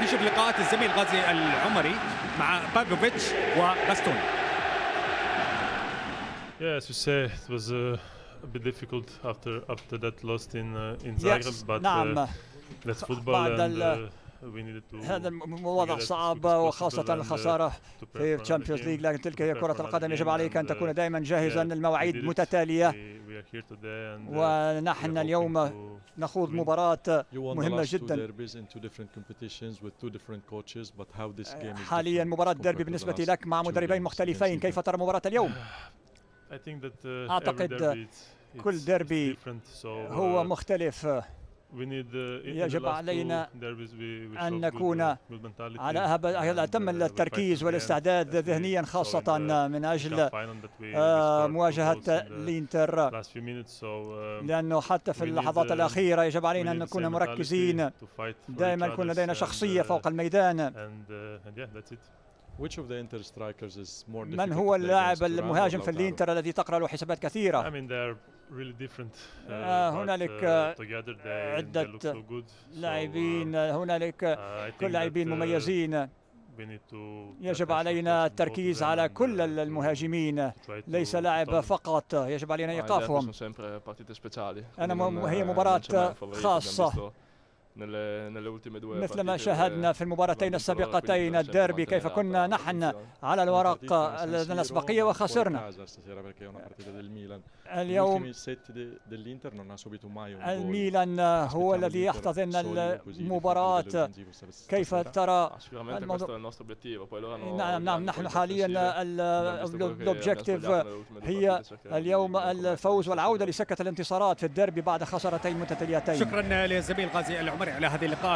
نشوف لقاءات الزميل غازي العمري مع باغوفيتش وباستوني. Yeah, as you say, it was a bit difficult after that loss in Zagreb, but that's football and we needed to. هذا الوضع صعب وخاصة الخسارة في الشامبيونز ليج، لكن تلك هي كرة القدم، يجب عليك أن تكون دائما جاهزا. المواعيد متتالية ونحن اليوم نخوض مباراة مهمة جدا. حاليا مباراة ديربي بالنسبة لك مع مدربين مختلفين، كيف ترى مباراة اليوم؟ أعتقد كل ديربي هو مختلف. يجب علينا أن نكون على أتم التركيز والاستعداد ذهنيا، خاصة من أجل مواجهة الإنتر، لأنه حتى في اللحظات الأخيرة يجب علينا أن نكون مركزين، دائما يكون لدينا شخصية فوق الميدان. من هو اللاعب المهاجم في الإنتر الذي تقرأ له حسابات كثيرة؟ هنالك عدة لاعبين، هنالك كل لاعبين مميزين. يجب علينا التركيز على كل المهاجمين، ليس لاعب فقط، يجب علينا إيقافهم. هي مباراة خاصة مثل ما شاهدنا في المباراتين السابقتين. الديربي كيف كنا نحن على الورق لدينا الأسبقية وخسرنا. اليوم الميلان هو الذي يحتضن المباراة. كيف ترى الموضوع؟ نعم نحن حاليا الأوبجيكتيف هي اليوم الفوز والعودة لسكة الانتصارات في الديربي بعد خسارتين متتاليتين. شكرا للزميل غازي العمري على هذه اللقاءات.